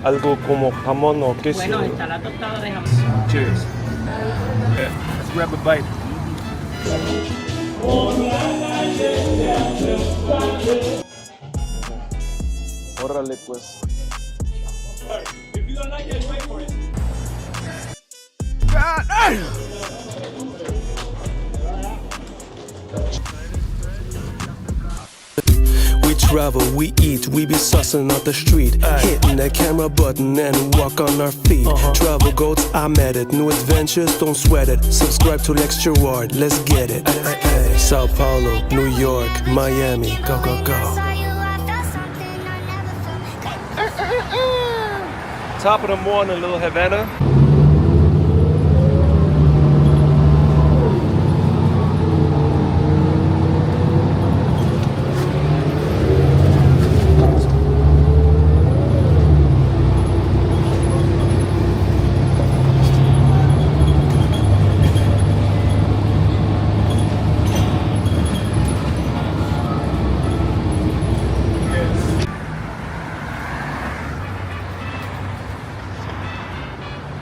algo como jamón o queso. Bueno, está la tostada de jamón. Cheers. Yeah, let's grab a bite. Órale pues. We travel, we eat, we be sussing out the street, hitting the camera button and walk on our feet. Travel goats, I'm at it. New adventures, don't sweat it. Subscribe to Extra Ward, let's get it. Sao Paulo, New York, Miami, go go go. Top of the morning, Little Havana.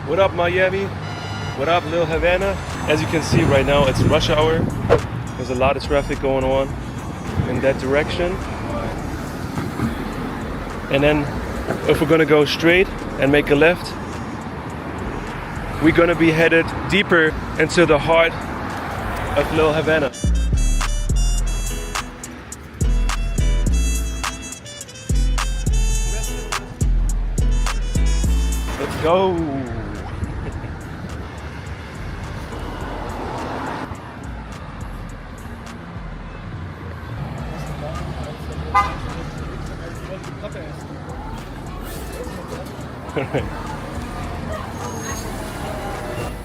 What up, Miami? What up, Little Havana? As you can see right now, it's rush hour. There's a lot of traffic going on in that direction. And then if we're gonna go straight and make a left, we're gonna be headed deeper into the heart of Little Havana. Let's go.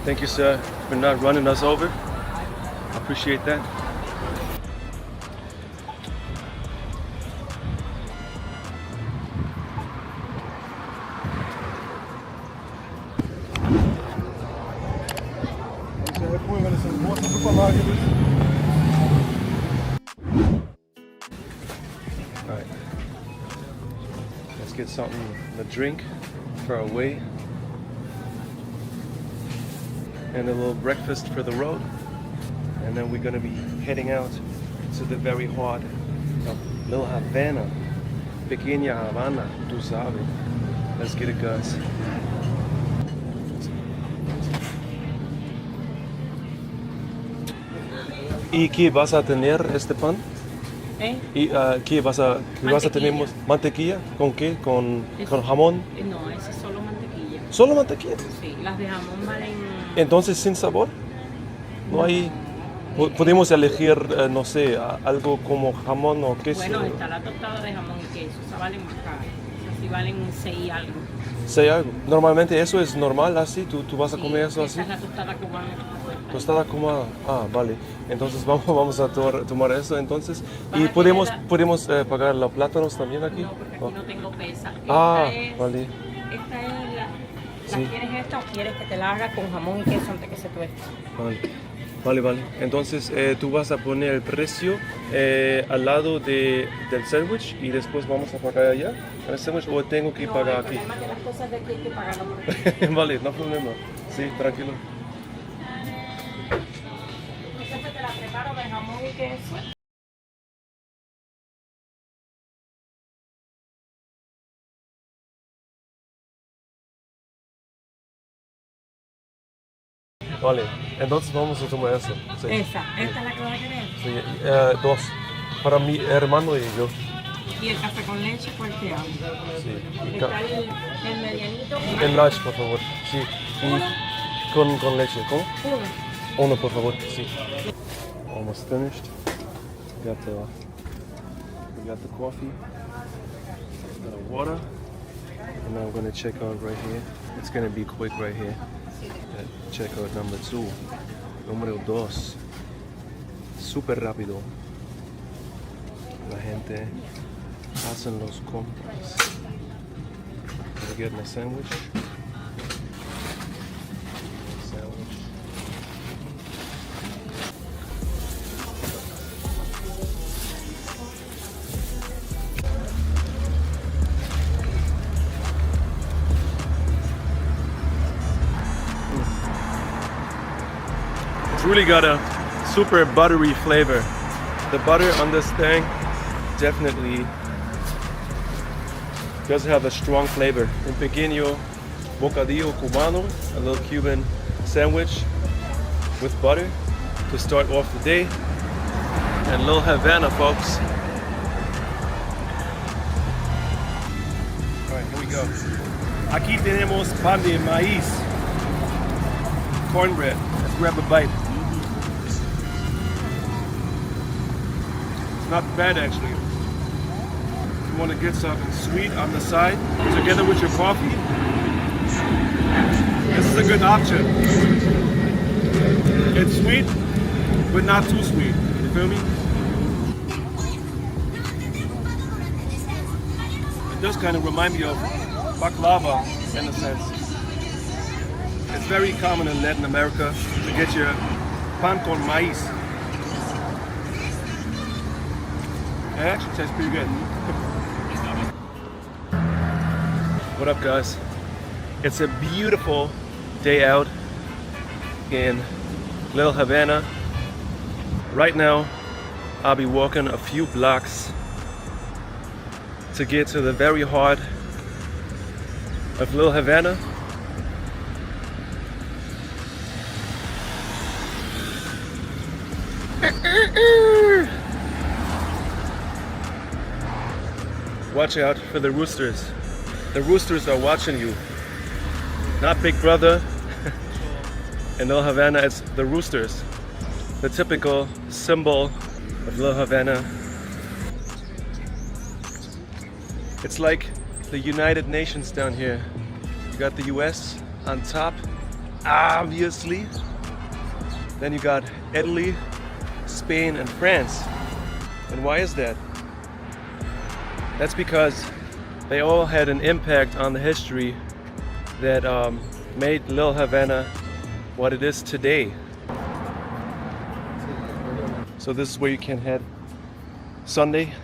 Thank you, sir, for not running us over. I appreciate that. Alright, let's get something to drink for our way and a little breakfast for the road, and then we're gonna be heading out to the very heart of Little Havana, Pequeña Havana, tú sabes. Let's get it, guys. ¿Y qué vas a tener este pan? ¿Y qué vas a tener? ¿Mantequilla? ¿Con qué? ¿Con jamón? No, ese es solo mantequilla. ¿Solo mantequilla? Sí, las de jamón valen... Entonces, sin sabor. No hay. Podemos elegir, no sé, algo como jamón o queso. Bueno, está la tostada de jamón y queso, esa valen más caro. Esas sí valen 6 algo. ¿Sé algo? Normalmente eso es normal así. ¿Tú vas a comer eso así? Esa es la tostada cubana. Tostada como. Ah, vale. Entonces vamos a tomar eso entonces. ¿Y podemos pagar los plátanos también aquí? No, porque aquí no tengo pesa. Vale. Esta es la... Sí. ¿Quieres esta o quieres que te la haga con jamón y queso antes que se tueste? Vale. Entonces tú vas a poner el precio al lado del sándwich y después vamos a pagar allá el sándwich, o tengo que pagar aquí. No, que las cosas de aquí hay que pagarlo por aquí. Vale, no hay problema. Sí, tranquilo. Entonces te la preparo de jamón y queso. Vale, entonces vamos a tomar eso. Sí. Esta es la que vas a querer. Sí, dos. Para mi hermano y yo. Y el café con leche, ¿cuál te hago? Sí. Está el medianito. El large, por favor. Sí. Y con leche. ¿Cómo? Uno, por favor. Sí. Almost finished. We got the coffee. Got a water. And now I'm going to check out right here. It's going to be quick right here. Check out number 2. Número 2. Súper rápido. La gente hacen los compras. We're getting a sandwich. It's really got a super buttery flavor. The butter on this thing definitely does have a strong flavor. Un pequeño bocadillo cubano, a little Cuban sandwich with butter to start off the day. And Little Havana, folks. Alright, here we go. Aquí tenemos pan de maíz. Cornbread. Let's grab a bite. It's not bad actually. If you want to get something sweet on the side, together with your coffee, this is a good option. It's sweet, but not too sweet. You feel me? It does kind of remind me of baklava in a sense. It's very common in Latin America to get your pan con maíz. It actually tastes pretty good. What up, guys? It's a beautiful day out in Little Havana. Right now, I'll be walking a few blocks to get to the very heart of Little Havana. Watch out for the roosters. The roosters are watching you. Not Big Brother. In Little Havana, it's the roosters. The typical symbol of Little Havana. It's like the United Nations down here. You got the US on top, obviously. Then you got Italy, Spain, and France. And why is that? That's because they all had an impact on the history that made Little Havana what it is today. So this is where you can head Sunday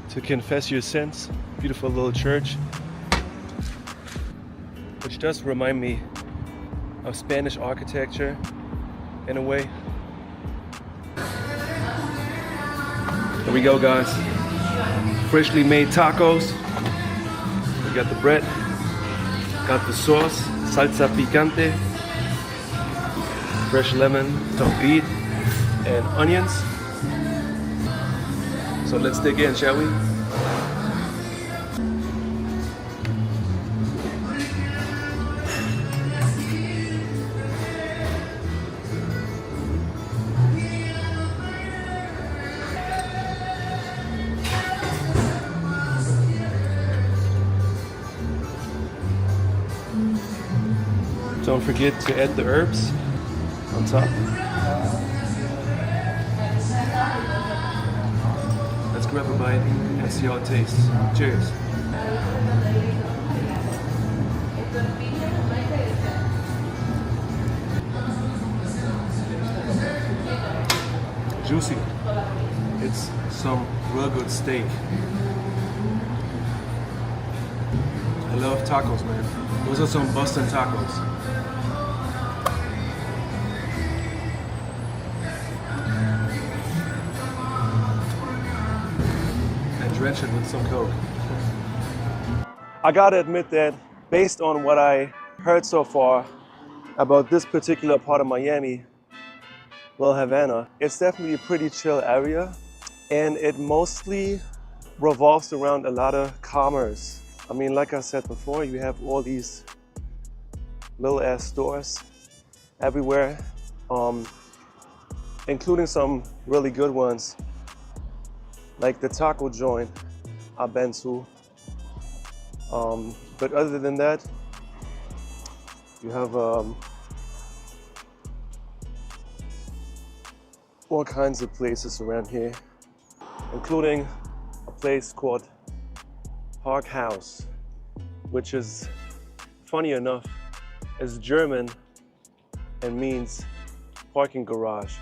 to confess your sins. Beautiful little church, which does remind me of Spanish architecture in a way. Here we go, guys. Freshly made tacos. We got the bread, got the sauce, salsa picante, fresh lemon, some beet, and onions. So let's dig in, shall we? Don't forget to add the herbs on top. Let's grab a bite and see how it tastes. Cheers. Juicy. It's some real good steak. I love tacos, man. Those are some Boston tacos. Drench it with some Coke. I gotta admit that based on what I heard so far about this particular part of Miami, Little Havana, it's definitely a pretty chill area, and it mostly revolves around a lot of commerce. I mean, like I said before, you have all these little ass stores everywhere, including some really good ones, like the taco joint I've been to. But other than that, you have all kinds of places around here, including a place called Park House, which is, funny enough, is German and means parking garage,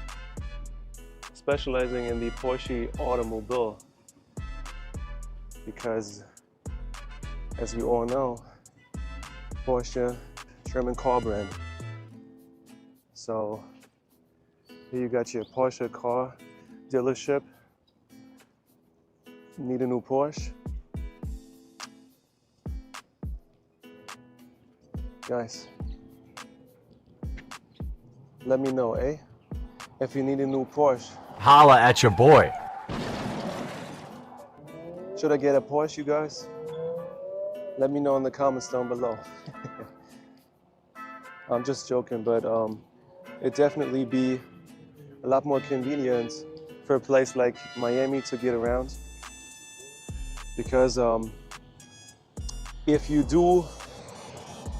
specializing in the Porsche automobile, because as we all know, Porsche, German car brand. So Here you got your Porsche car dealership. Need a new Porsche? Guys, let me know, eh? If you need a new Porsche. Holla at your boy. Should I get a Porsche, you guys? Let me know in the comments down below. I'm just joking, but it'd definitely be a lot more convenient for a place like Miami to get around. Because if you do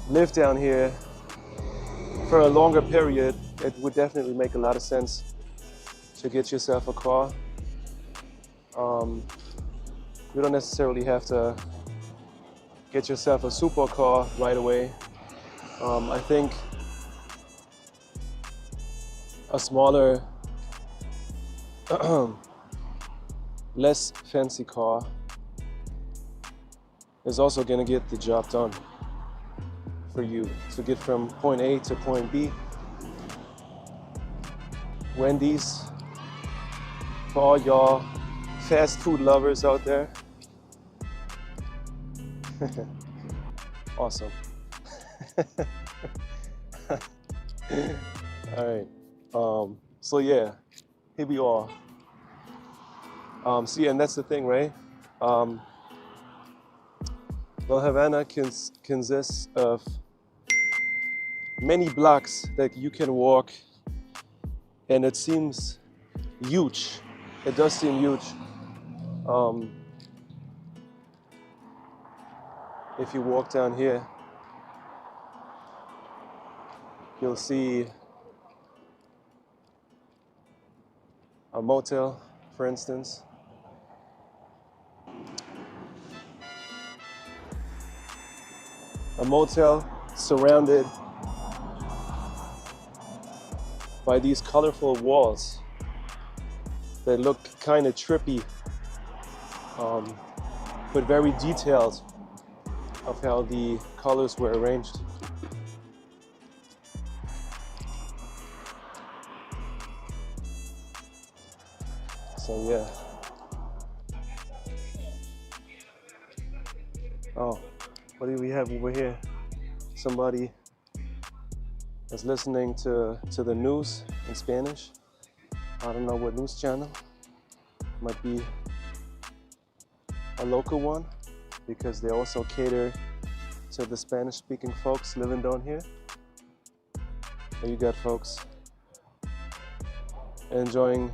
live down here for a longer period, it would definitely make a lot of sense to get yourself a car. You don't necessarily have to get yourself a supercar right away. I think a smaller, less fancy car is also gonna get the job done for you to get from point A to point B. Wendy's, for all y'all fast food lovers out there. Awesome. All right. So yeah, here we are. See, and that's the thing, right? Little Havana consists of many blocks that you can walk, and it seems huge. It does seem huge. If you walk down here, you'll see a motel, for instance. A motel surrounded by these colorful walls that look kind of trippy, but very detailed of how the colors were arranged. So yeah. Oh, what do we have over here? Somebody is listening to the news in Spanish. I don't know what news channel. Might be a local one, because they also cater to the Spanish-speaking folks living down here. There you got folks enjoying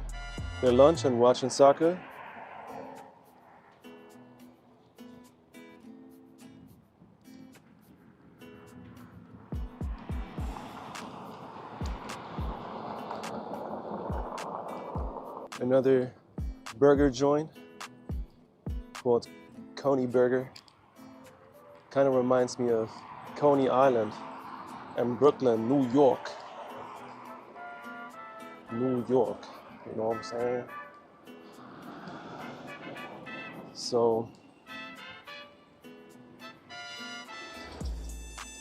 their lunch and watching soccer. Another burger joint called Coney Burger. Kind of reminds me of Coney Island and Brooklyn, New York. New York, you know what I'm saying? So,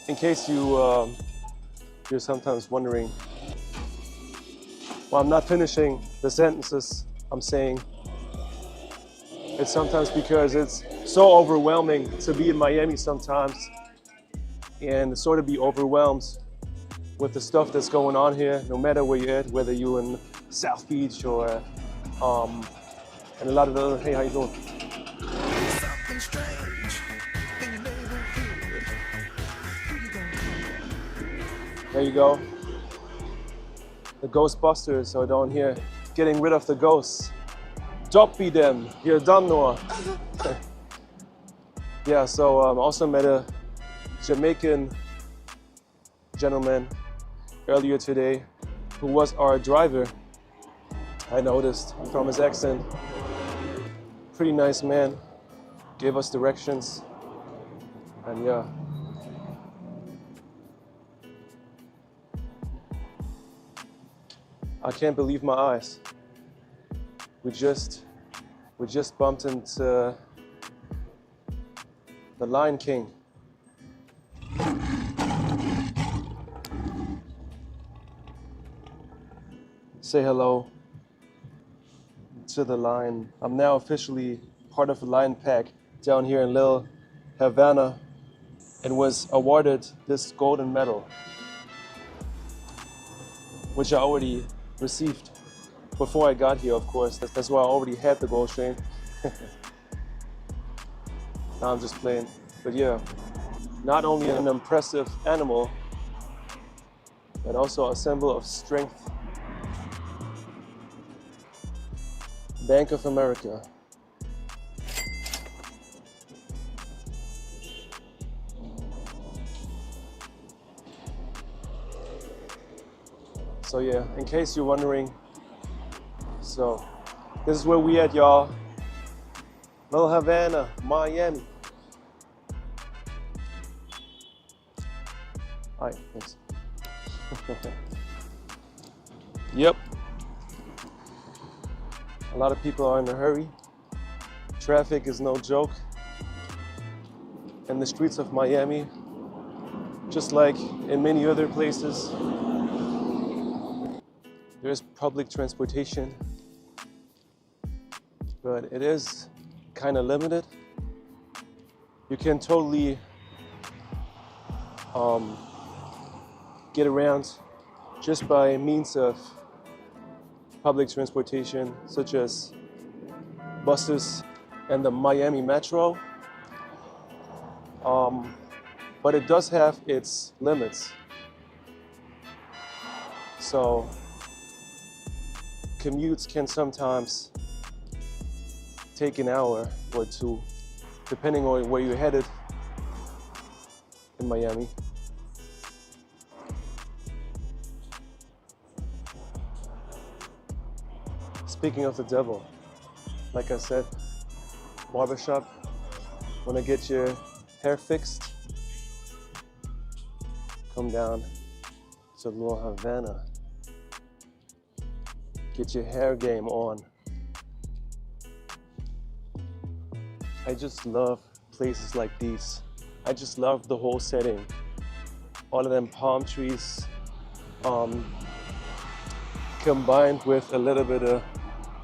in case you're sometimes wondering, well, I'm not finishing the sentences I'm saying. It's sometimes because it's so overwhelming to be in Miami sometimes and sort of be overwhelmed with the stuff that's going on here, no matter where you're at, whether you're in South Beach or and a lot of the other, hey, how you doing? There you go. The Ghostbusters are down here getting rid of the ghosts. Doppy them, you're done, Noah. Yeah, so also met a Jamaican gentleman earlier today who was our driver. I noticed from his accent. Pretty nice man, gave us directions, and yeah. I can't believe my eyes. We just bumped into the Lion King. say hello to the line. I'm now officially part of a line pack down here in Little Havana and was awarded this golden medal, which I already received before I got here, of course. That's why I already had the gold chain. Now I'm just playing. But yeah, not only an impressive animal, but also a symbol of strength. Bank of America. So yeah, in case you're wondering, so this is where we at, y'all. Little Havana, Miami. Hi, thanks. Yep. A lot of people are in a hurry. Traffic is no joke. And the streets of Miami, just like in many other places, there's public transportation, but it is kind of limited. You can totally get around just by means of public transportation, such as buses and the Miami Metro. But it does have its limits. So commutes can sometimes take an hour or two, depending on where you're headed in Miami. Speaking of the devil, like I said, barbershop, wanna get your hair fixed? Come down to Little Havana. Get your hair game on. I just love places like these. I just love the whole setting. All of them palm trees, combined with a little bit of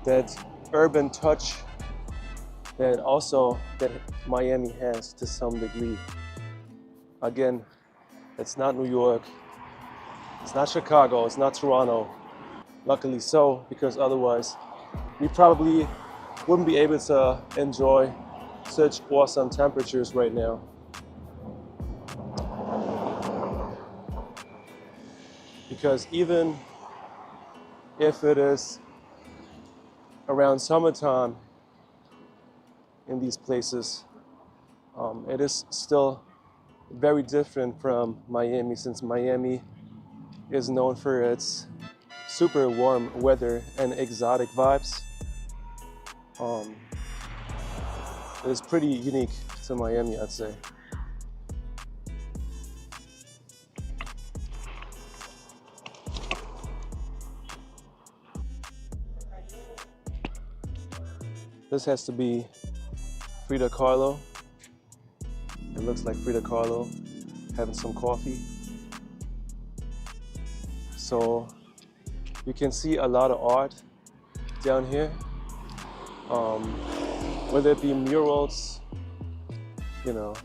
that urban touch that Miami has to some degree. Again, it's not New York, it's not Chicago, it's not Toronto. Luckily so, because otherwise we probably wouldn't be able to enjoy such awesome temperatures right now. Because even if it is around summertime in these places, it is still very different from Miami, since Miami is known for its super warm weather and exotic vibes. It is pretty unique to Miami, I'd say. This has to be Frida Kahlo. It looks like Frida Kahlo having some coffee. So you can see a lot of art down here, whether it be murals, you know,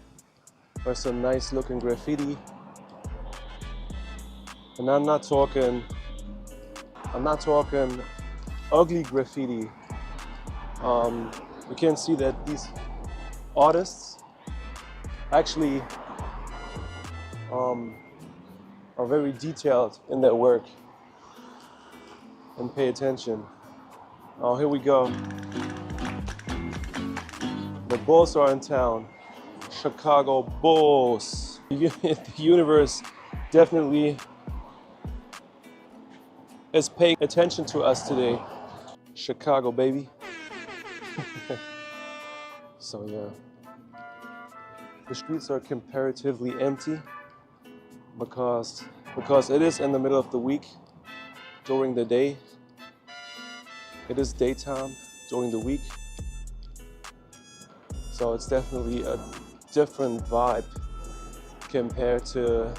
or some nice looking graffiti. And I'm not talking ugly graffiti. You can see that these artists actually are very detailed in their work and pay attention. Oh, here we go. The Bulls are in town. Chicago Bulls. The universe definitely is paying attention to us today. Chicago, baby. So yeah, the streets are comparatively empty because it is in the middle of the week. During the day, it is daytime during the week, so it's definitely a different vibe compared to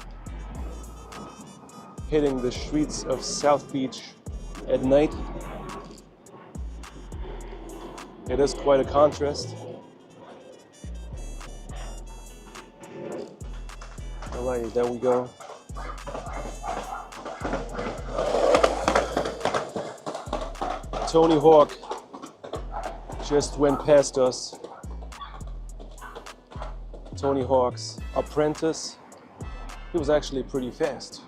hitting the streets of South Beach at night. It is quite a contrast. Alright, there we go. Tony Hawk just went past us. Tony Hawk's apprentice. He was actually pretty fast.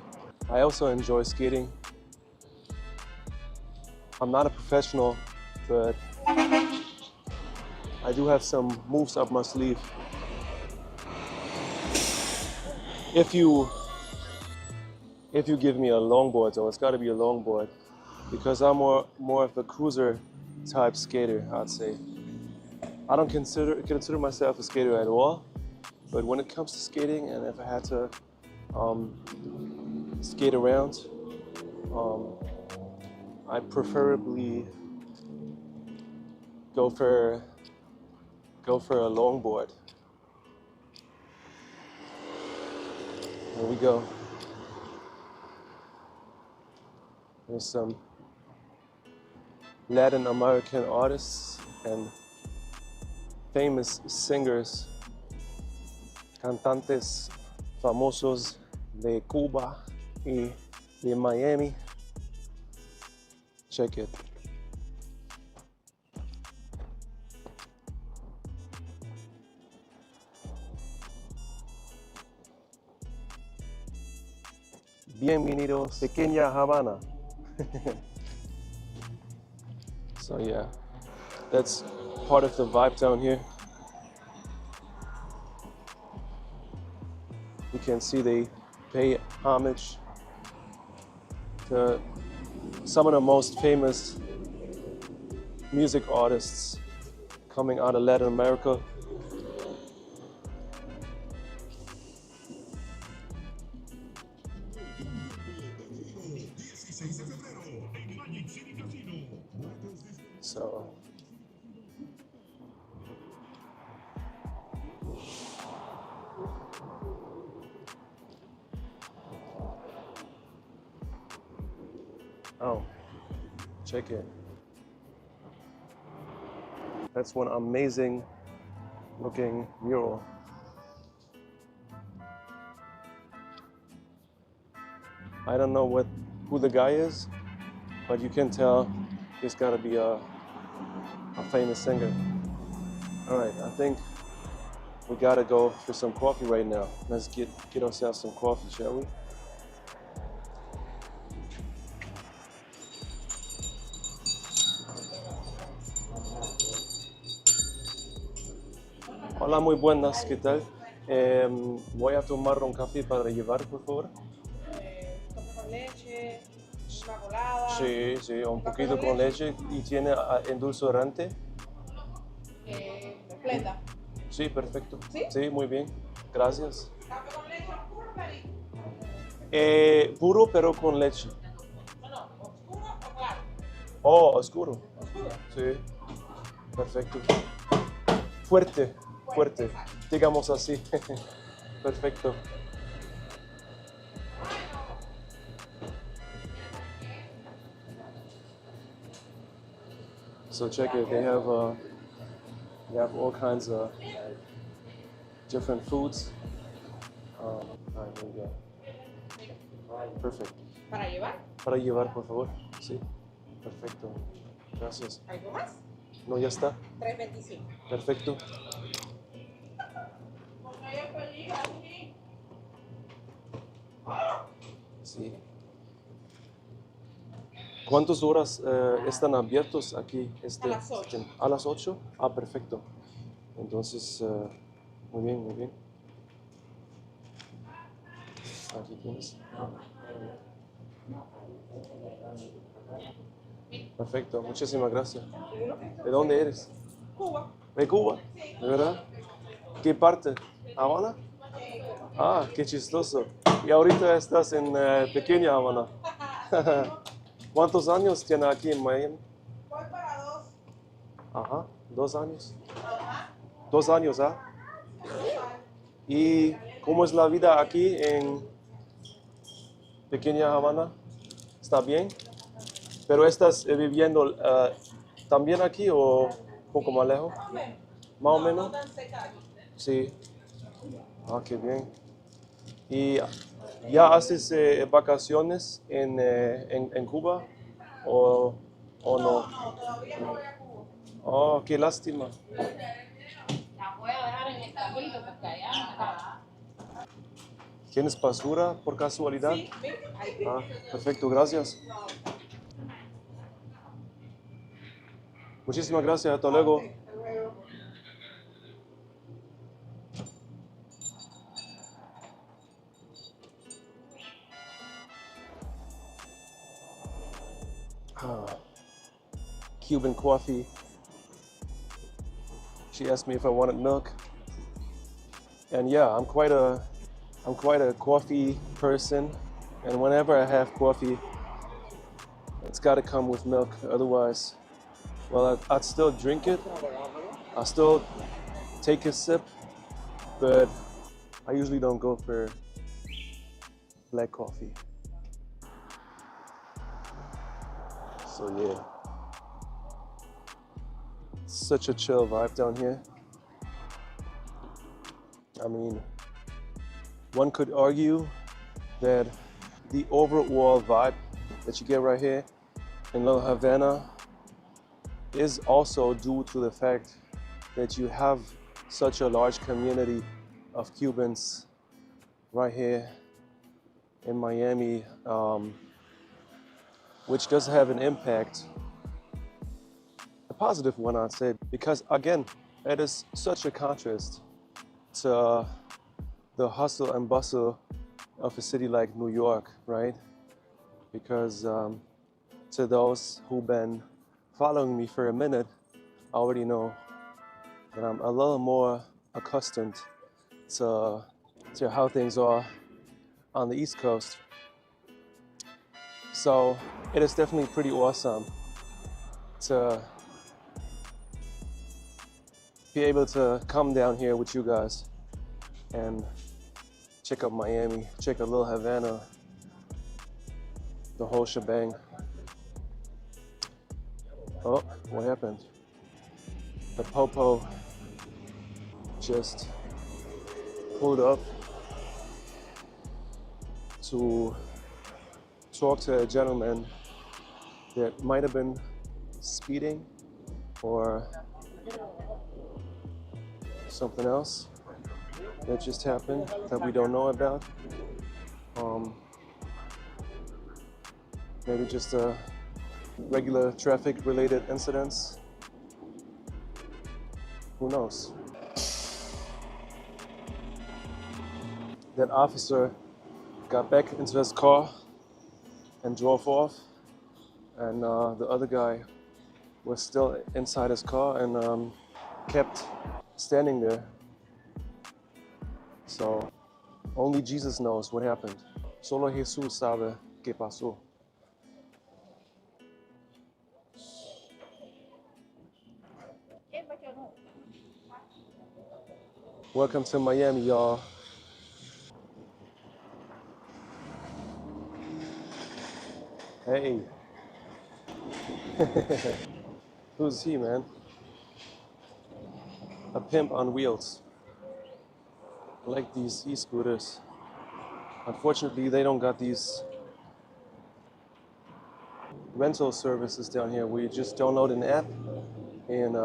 I also enjoy skating. I'm not a professional, but I do have some moves up my sleeve. If you give me a longboard, though, it's got to be a longboard, because I'm more of a cruiser type skater, I'd say. I don't consider myself a skater at all, but when it comes to skating, and if I had to skate around, I preferably go for a longboard. There we go. There's some Latin American artists and famous singers, cantantes famosos de Cuba y de Miami. Check it. Bienvenidos, Pequeña Havana. So yeah, that's part of the vibe down here. You can see they pay homage to some of the most famous music artists coming out of Latin America. So oh, check it. That's one amazing looking mural. I don't know who the guy is, but you can tell he's got to be a famous singer. All right, I think we gotta go for some coffee right now. Let's get ourselves some coffee, shall we? Hola, muy buenas, ¿qué tal? Voy a tomar un café para llevar, por favor. Café con leche, una colada. Sí, sí, un poquito con leche. ¿Y tiene endulzante? Completa. Sí, perfecto. ¿Sí? Sí, muy bien. Gracias. ¿Café con leche oscuro o clarito? Puro, pero con leche. No, oscuro o claro. Oh, oscuro. Oscuro. Sí, perfecto. Fuerte, fuerte. Digamos así. Perfecto. So check it. They have all kinds of different foods. All right, here we go. Perfect. ¿Para llevar? Para llevar, por favor. Sí. Perfecto. Gracias. ¿Algo más? No, ya está. 3.25. Perfecto. Sí. ¿Cuántas horas están abiertos aquí? A las 8. ¿A las 8? Ah, perfecto. Entonces, muy bien, muy bien. Aquí tienes. Perfecto, muchísimas gracias. ¿De dónde eres? Cuba. ¿De Cuba? Sí. ¿De verdad? ¿Qué parte? ¿Habana? Ah, qué chistoso. Y ahorita estás en Pequeña Havana. ¿Cuántos años tiene aquí en Miami? Voy para 2. Ajá, 2 años. 2 años, ¿ah? ¿Y cómo es la vida aquí en Pequeña Havana? ¿Está bien? Pero estás viviendo también aquí o un poco más lejos? Más o menos. Sí. Ah, qué bien. ¿Y ya haces vacaciones en Cuba o no? No, todavía no voy a Cuba. Oh, qué lástima. La voy a dejar en el camino porque allá ¿Tienes basura por casualidad? Sí, sí. Ah, perfecto, gracias. Muchísimas gracias, hasta luego. Hasta luego. Cuban coffee. She asked me if I wanted milk. And yeah, I'm quite a coffee person. And whenever I have coffee, it's got to come with milk. Otherwise, well, I'd still drink it. I'll still take a sip, but I usually don't go for black coffee. So yeah, such a chill vibe down here. I mean, one could argue that the overall vibe that you get right here in Little Havana is also due to the fact that you have such a large community of Cubans right here in Miami, which does have an impact, a positive one I'd say, because again, it is such a contrast to the hustle and bustle of a city like New York, right? Because to those who've been following me for a minute, already know that I'm a little more accustomed to how things are on the East Coast. So it is definitely pretty awesome to be able to come down here with you guys and check out Miami, check out Little Havana, the whole shebang. Oh, what happened? The popo just pulled up to talk to a gentleman that might have been speeding or something else that just happened that we don't know about. Maybe just a regular traffic related incidents. Who knows? That officer got back into his car and drove off, and the other guy was still inside his car and kept standing there. So only Jesus knows what happened. Solo Jesús sabe qué pasó. Welcome to Miami, y'all. Hey. Who's he, man? A pimp on wheels. I like these e-scooters. Unfortunately, they don't got these rental services down here where you just download an app and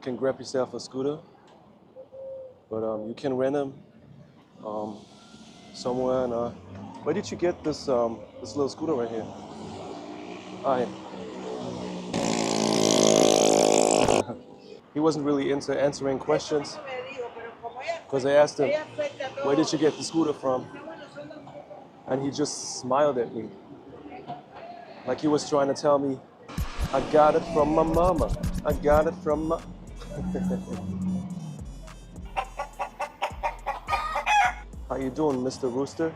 can grab yourself a scooter. But you can rent them somewhere. And where did you get this this little scooter right here? Hi. He wasn't really into answering questions because I asked him, "Where did you get the scooter from?" And he just smiled at me, like he was trying to tell me, "I got it from my mama. I got it from my." How you doing, Mr. Rooster?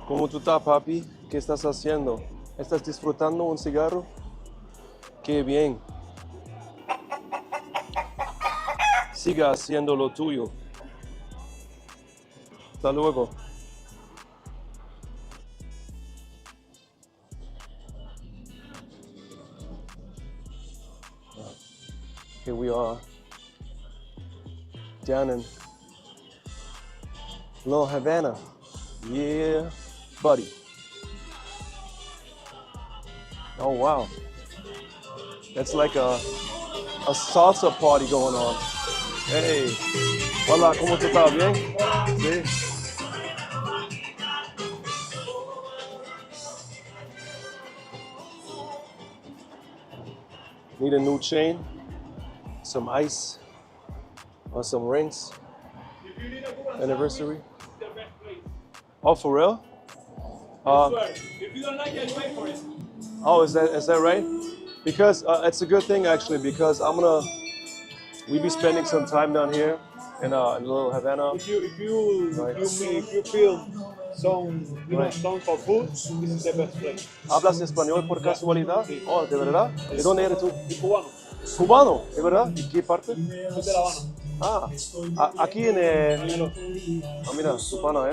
¿Cómo tú estás, papi? ¿Qué estás haciendo? ¿Estás disfrutando un cigarro? Qué bien. Siga haciendo lo tuyo. Hasta luego. Here we are down in Little Havana. Yeah, buddy. Oh wow. That's like a salsa party going on. Hey, hola, ¿cómo tú estás? ¿Bien? Sí. Need a new chain, some ice, or some rings. Anniversary. Oh, for real? If you don't like it, wait for it. Oh, is that right? Because it's a good thing actually, because we be spending some time down here in Little Havana. If you feel some for food, this is the best place. ¿Hablas español por casualidad? Oh, ¿de verdad? ¿De dónde eres tú? Y cubano, ¿Cubano? ¿De verdad? ¿Y qué parte? soy de La Habana. Aquí en mira, cubano,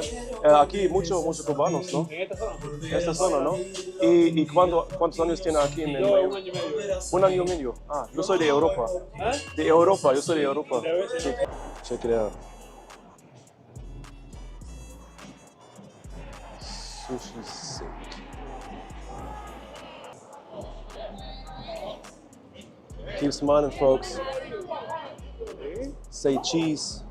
aquí muchos cubanos, ¿no? En esta zona. Esta zona, ¿no? ¿Y cuántos años tiene aquí en Yo Miami? un año y medio. Un año y medio. Yo soy de Europa. De Europa, yo soy de Europa. Sí. Check it out. Sushi steak. Keep smiling, folks. Say cheese.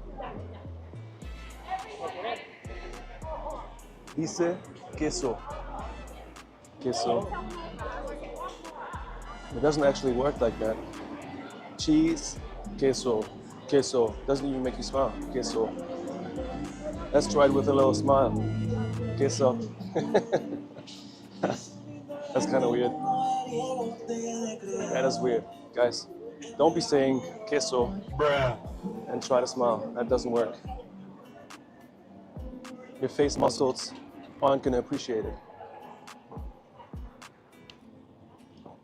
Dice queso. Queso. It doesn't actually work like that. Cheese, queso, queso. Doesn't even make you smile. Queso. Let's try it with a little smile. Queso. That's kind of weird. That is weird. Guys, don't be saying queso and try to smile. That doesn't work. Your face muscles aren't going to appreciate it.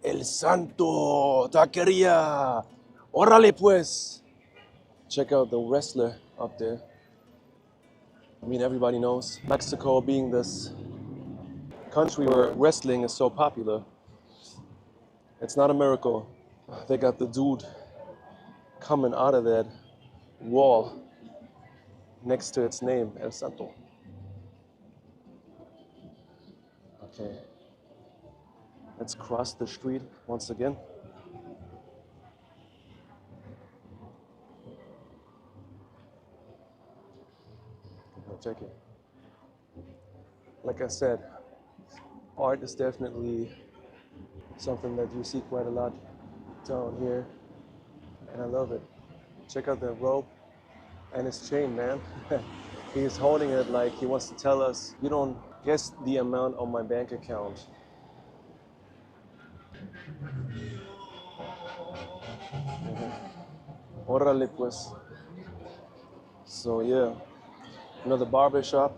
El Santo, taquería. Órale pues. Check out the wrestler up there. I mean, everybody knows Mexico being this country where wrestling is so popular. It's not a miracle. They got the dude coming out of that wall next to its name, El Santo. Okay. Let's cross the street once again. Check it. Like I said, art is definitely something that you see quite a lot down here, and I love it. Check out the rope and his chain, man. He's holding it like he wants to tell us, you don't guess the amount on my bank account. Órale pues. So yeah, another barber shop.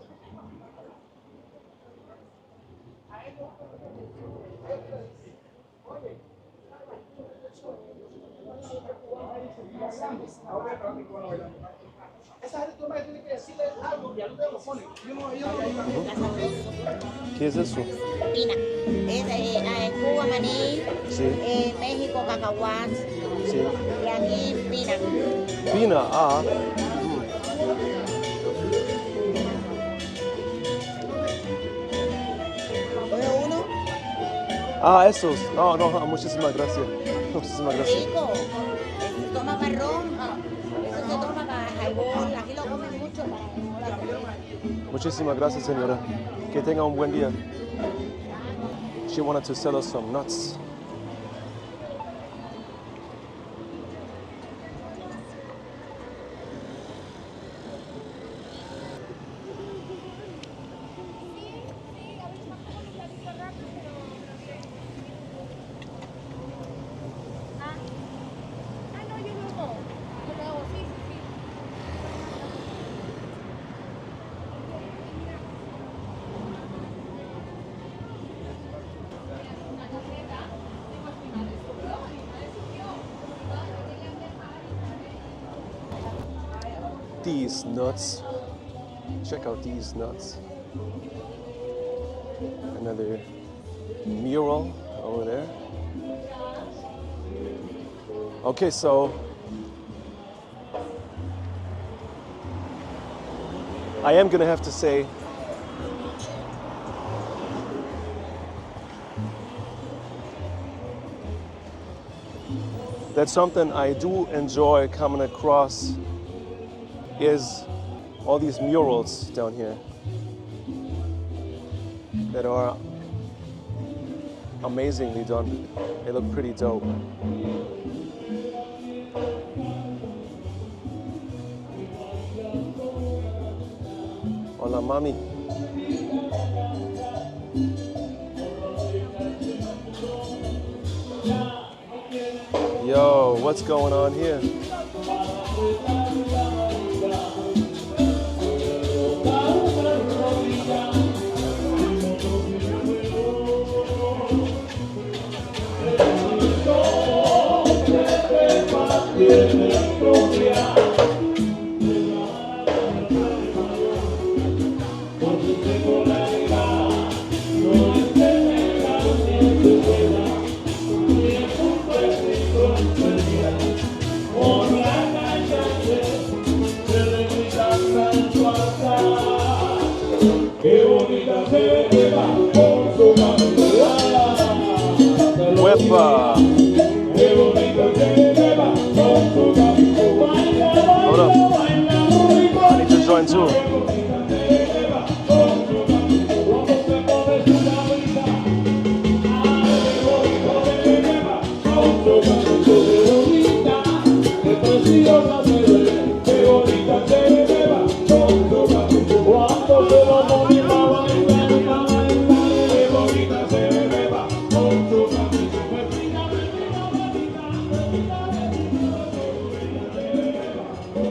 ¿Qué es eso? Pina. Es Cuba maní, Sí. México cacahuat Sí. y aquí pina. Pina, ¿Puedo uno? Esos. No, muchísimas gracias. Muchísimas gracias. Rico. Se toma marrón. Eso se toma para jaibol. Aquí lo comen mucho para Muchísimas gracias, señora. Que tenga un buen día. She wanted to sell us some nuts. These nuts. Check out these nuts. Another mural over there. Okay, so I am gonna have to say that something I do enjoy coming across is all these murals down here that are amazingly done. They look pretty dope. Hola, mami. Yo, what's going on here? Wepa. Hold up. I need to join too.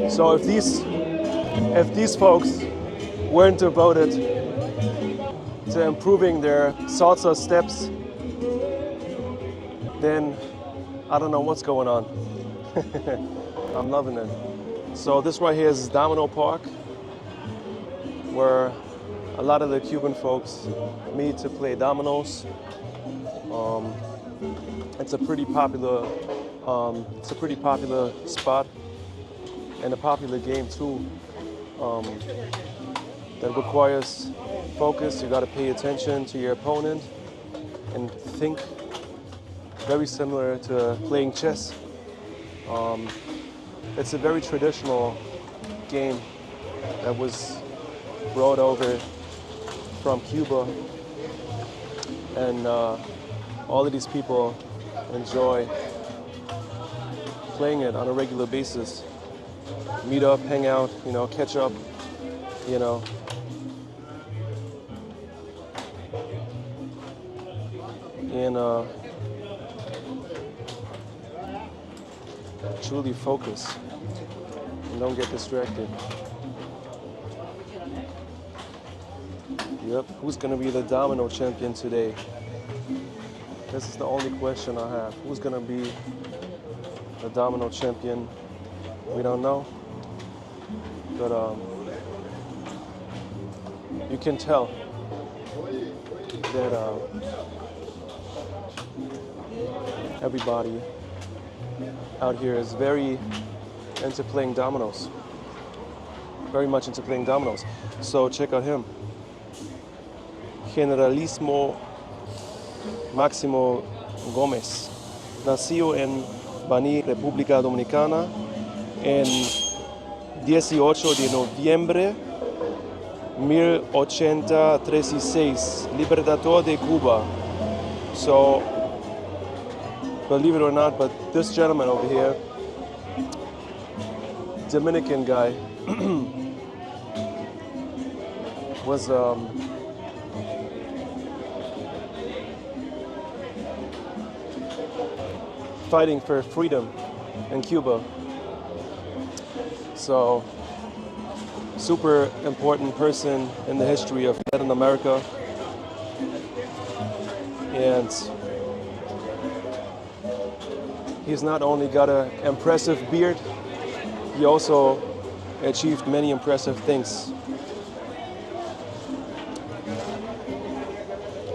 So if these folks weren't devoted to improving their salsa steps, then I don't know what's going on. I'm loving it. So this right here is Domino Park, where a lot of the Cuban folks meet to play dominoes. It's a pretty popular spot. And a popular game too, that requires focus. You got to pay attention to your opponent and think. Very similar to playing chess. It's a very traditional game that was brought over from Cuba, and all of these people enjoy playing it on a regular basis. Meet up, hang out, catch up, and truly focus and don't get distracted. Yep, who's gonna be the domino champion today? This is the only question I have. Who's gonna be the domino champion? We don't know, but you can tell that everybody out here is very into playing dominoes. Very much into playing dominoes. So check out him. Generalissimo Máximo Gómez. Nació en Baní, República Dominicana, en 18 de noviembre 1836, Libertador de Cuba. So, believe it or not, but this gentleman over here, Dominican guy, was fighting for freedom in Cuba. So, super important person in the history of Latin America. And he's not only got an impressive beard, he also achieved many impressive things.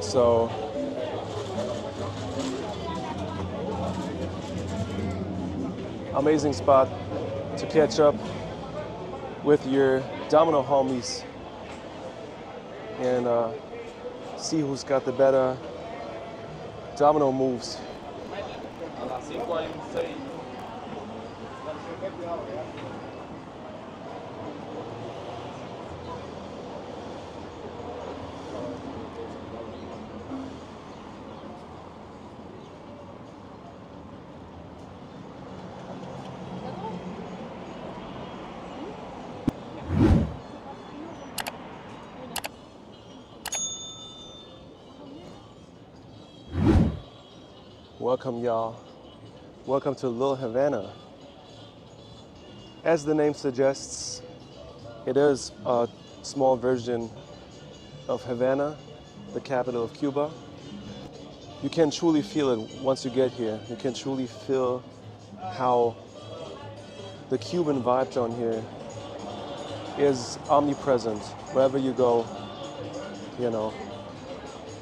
So, amazing spot to catch up with your domino homies and see who's got the better domino moves. Welcome, y'all. Welcome to Little Havana. As the name suggests, it is a small version of Havana, the capital of Cuba. You can truly feel it once you get here. You can truly feel how the Cuban vibe down here is omnipresent. Wherever you go, you know,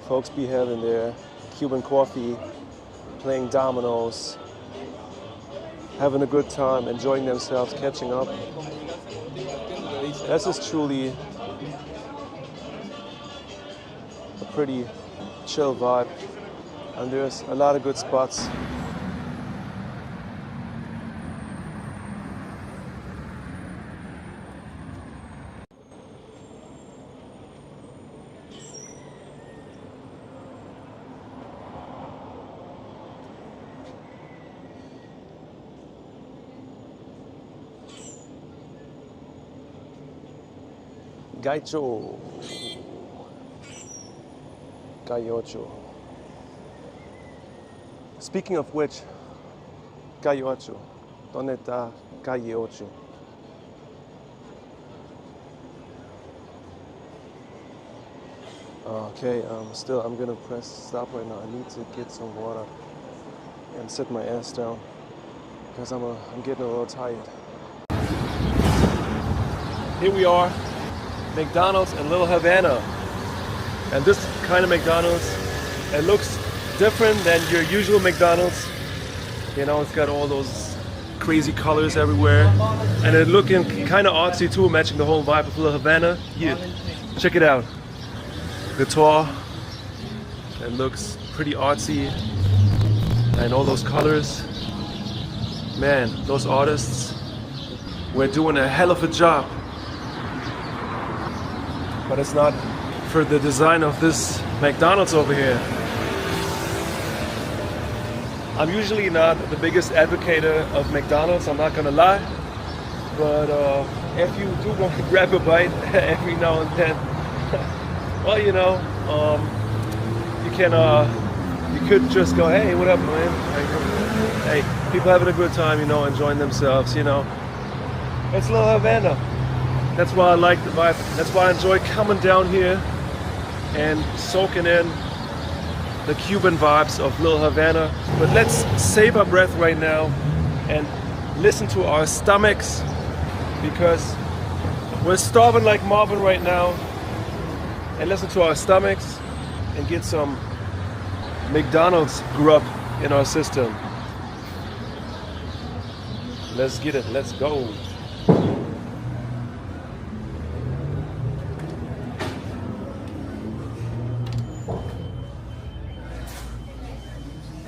folks be having their Cuban coffee, playing dominoes, having a good time, enjoying themselves, catching up. This is truly a pretty chill vibe, and there's a lot of good spots. Ghetto. Ghetto. Speaking of which, Ghetto. ¿Dónde está Ghetto? Okay, I'm gonna press stop right now. I need to get some water and sit my ass down because I'm getting a little tired. Here we are. McDonald's in Little Havana, and this kind of McDonald's, it looks different than your usual McDonald's. You know, it's got all those crazy colors everywhere, and it's looking kind of artsy too, matching the whole vibe of Little Havana. Here, check it out. Guitar, it looks pretty artsy, and all those colors. Man, those artists were doing a hell of a job. But it's not for the design of this McDonald's over here. I'm usually not the biggest advocate of McDonald's, I'm not gonna lie. But if you do want to grab a bite every now and then, well, you know, you could just go, hey, what up, man? Hey, people having a good time, you know, enjoying themselves, you know. It's Little Havana. That's why I like the vibe. That's why I enjoy coming down here and soaking in the Cuban vibes of Little Havana. But let's save our breath right now and listen to our stomachs, because we're starving like Marvin right now, and listen to our stomachs and get some McDonald's grub in our system. Let's get it. Let's go.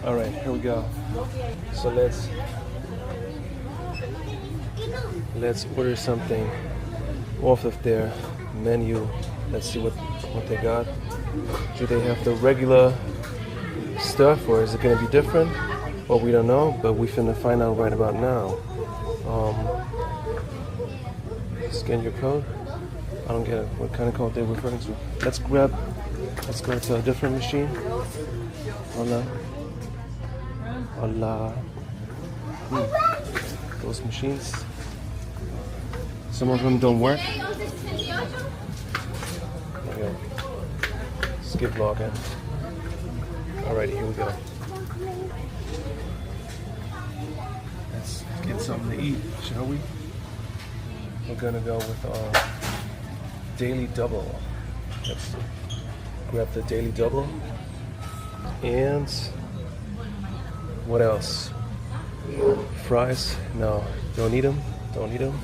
All right, here we go. So let's order something off of their menu. Let's see what they got. Do they have the regular stuff, or is it gonna be different? Well, we don't know, but we finna find out right about now. Scan your code. I don't get it. What kind of code they're referring to? Let's go to a different machine. Hola. Those machines, some of them don't work. Okay. Skip login. Alrighty, here we go. Let's get something to eat, shall we? We're gonna go with our daily double. Let's grab the daily double. And what else? Fries? No, don't need them. Don't need them.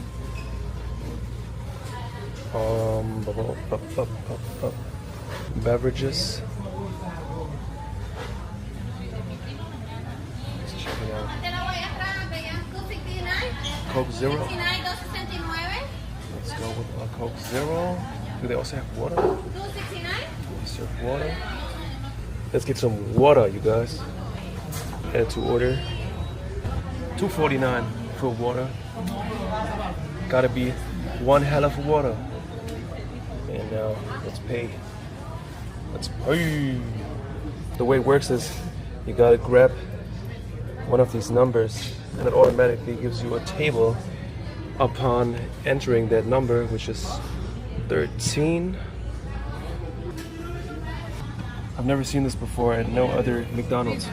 Beverages. Let's check it out. Coke Zero. Let's go with a Coke Zero. Do they also have water? They serve water. Let's get some water, you guys. Add to order. $2.49 for water. Gotta be one hell of water. And now let's pay. Let's pay. The way it works is you gotta grab one of these numbers and it automatically gives you a table upon entering that number, which is 13. I've never seen this before at no other McDonald's.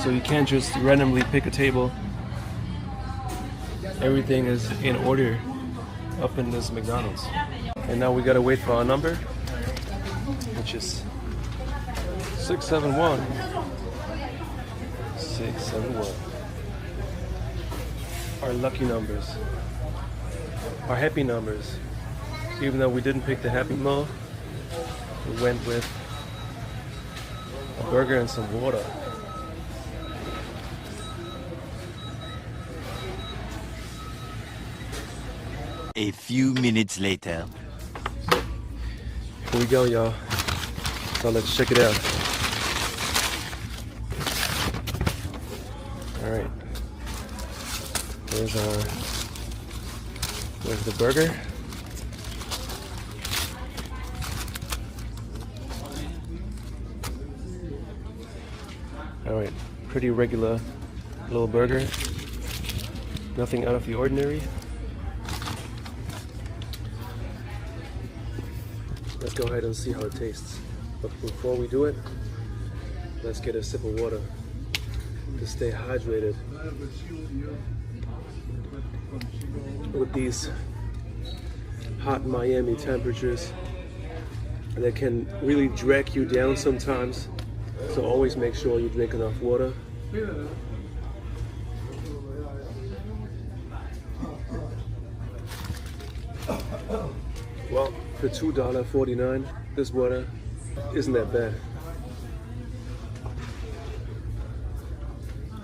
So you can't just randomly pick a table. Everything is in order up in this McDonald's. And now we gotta wait for our number, which is 671. 671. Our lucky numbers. Our happy numbers. Even though we didn't pick the Happy Meal, we went with a burger and some water. A few minutes later. Here we go, y'all. So let's check it out. All right. Where's the burger? All right, pretty regular little burger. Nothing out of the ordinary. Let's go ahead and see how it tastes. But before we do it, let's get a sip of water to stay hydrated. With these hot Miami temperatures that can really drag you down sometimes, so always make sure you drink enough water. Well, for $2.49, this water isn't that bad.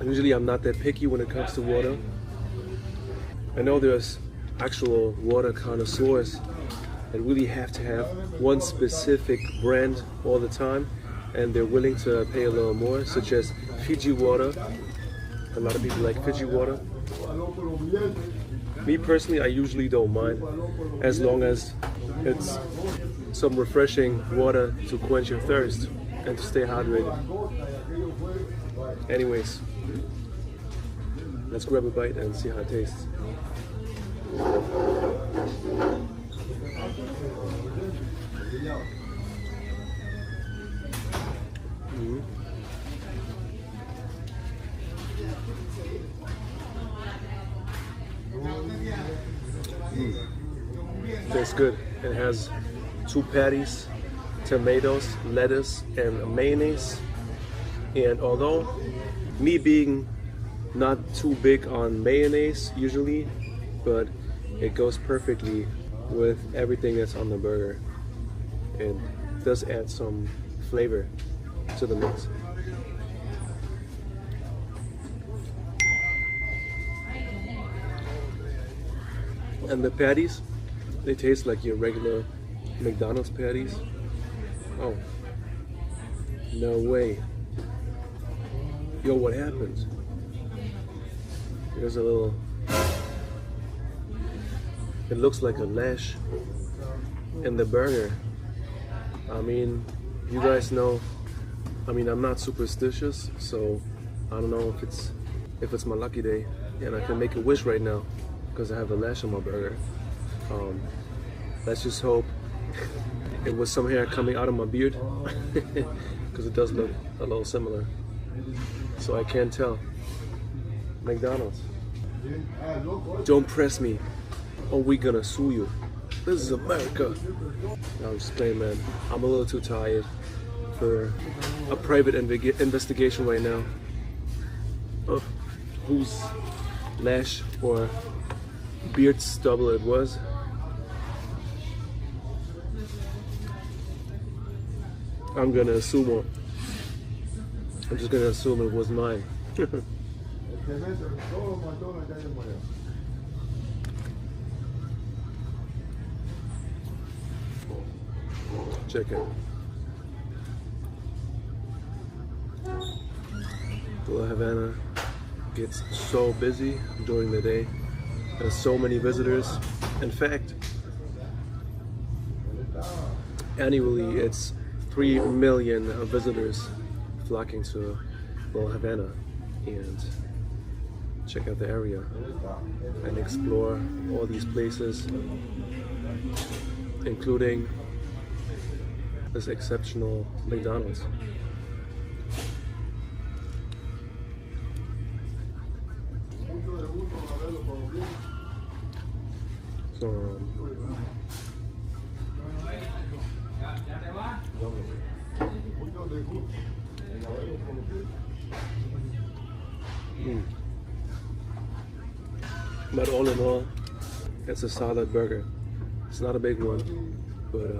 Usually I'm not that picky when it comes to water. I know there's actual water connoisseurs that really have to have one specific brand all the time, and they're willing to pay a little more, such as Fiji water. A lot of people like Fiji water. Me personally, I usually don't mind, as long as it's some refreshing water to quench your thirst and to stay hydrated. Anyways, let's grab a bite and see how it tastes. Tastes good. It has 2 patties, tomatoes, lettuce, and mayonnaise. And although me being not too big on mayonnaise usually, but it goes perfectly with everything that's on the burger. It does add some flavor to the mix. And the patties, they taste like your regular McDonald's patties. Oh, no way. Yo, what happened? There's a little, it looks like a lash in the burger. I mean, you guys know, I'm not superstitious, so I don't know if it's my lucky day, and I can make a wish right now because I have a lash on my burger. Let's just hope it was some hair coming out of my beard, because it does look a little similar. So I can't tell. McDonald's, don't press me or we gonna sue you. This is America. No, I'm just playing, man. I'm a little too tired for a private investigation right now of whose lash or beard stubble it was. I'm just gonna assume it was mine. Check it. Little Havana gets so busy during the day. There's so many visitors. In fact, annually it's 3 million visitors flocking to Little Havana and check out the area and explore all these places, including this exceptional McDonald's. So, but all in all, it's a solid burger. It's not a big one, but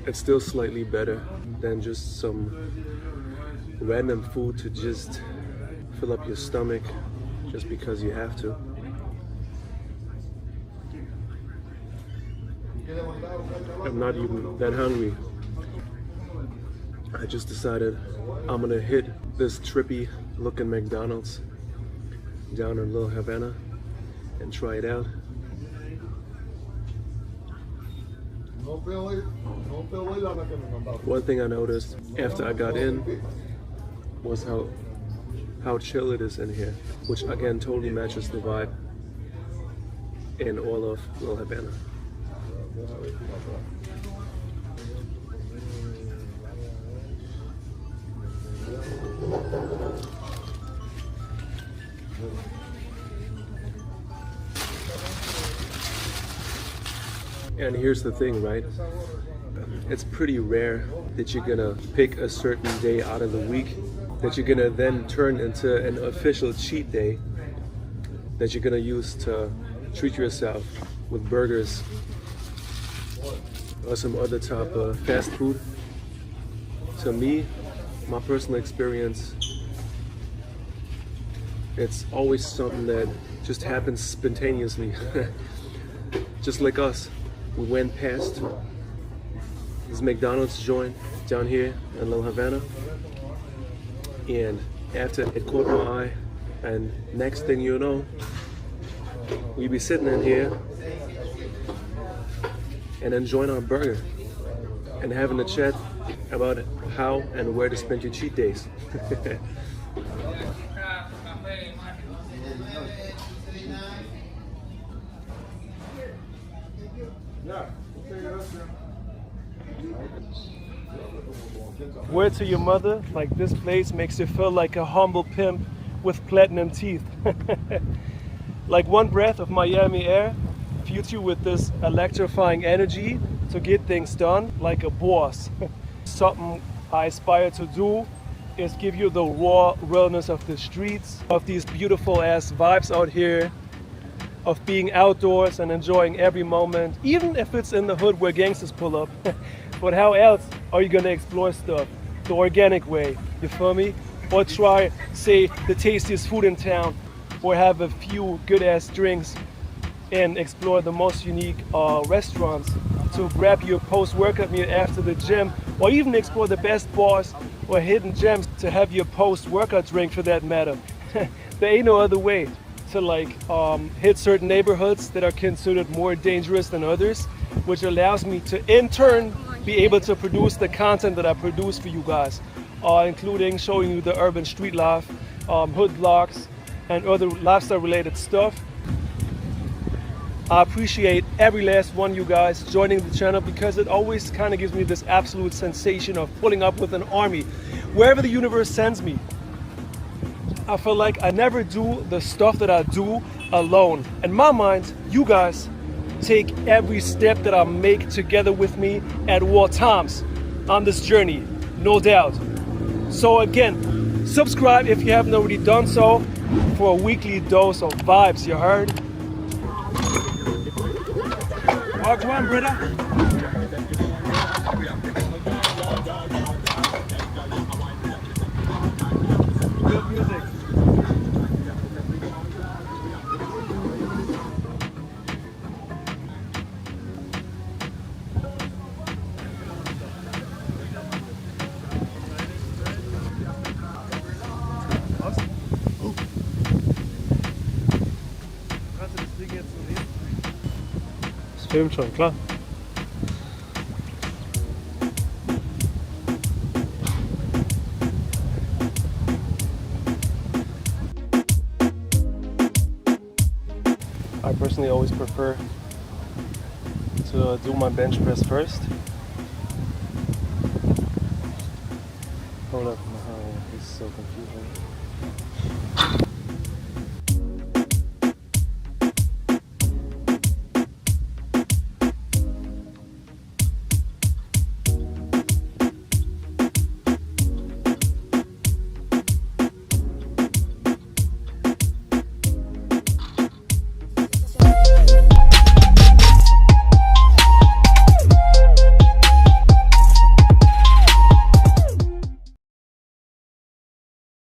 it's still slightly better than just some random food to just fill up your stomach just because you have to. I'm not even that hungry. I just decided I'm gonna hit this trippy looking McDonald's down in Little Havana and try it out. One thing I noticed after I got in was how chill it is in here, which again totally matches the vibe in all of Little Havana. And here's the thing, right? It's pretty rare that you're gonna pick a certain day out of the week that you're gonna then turn into an official cheat day that you're gonna use to treat yourself with burgers or some other type of fast food. To me, my personal experience, it's always something that just happens spontaneously. Just like us, we went past this McDonald's joint down here in Little Havana, and after it caught my eye, and next thing you know, we be sitting in here and enjoying our burger and having a chat about how and where to spend your cheat days. Word to your mother, like this place makes you feel like a humble pimp with platinum teeth. Like one breath of Miami air fills you with this electrifying energy to get things done like a boss. Something I aspire to do is give you the raw realness of the streets, of these beautiful ass vibes out here, of being outdoors and enjoying every moment, even if it's in the hood where gangsters pull up. But how else are you gonna explore stuff the organic way, you feel me? Or try, say, the tastiest food in town, or have a few good ass drinks and explore the most unique restaurants to grab your post-workout meal after the gym, or even explore the best bars or hidden gems to have your post-workout drink for that matter. There ain't no other way to hit certain neighborhoods that are considered more dangerous than others, which allows me to in turn be able to produce the content that I produce for you guys, including showing you the urban street life, hood vlogs, and other lifestyle related stuff. I appreciate every last one of you guys joining the channel because it always kind of gives me this absolute sensation of pulling up with an army wherever the universe sends me. I feel like I never do the stuff that I do alone. In my mind, you guys take every step that I make together with me at all times on this journey, no doubt. So again, subscribe if you haven't already done so for a weekly dose of vibes, you heard? Wagwan, brother. Good music. Was? Oh. Kannst du das Ding jetzt so nehmen? Das filmt schon, klar. I personally always prefer to do my bench press first. Hold up, this is so confusing.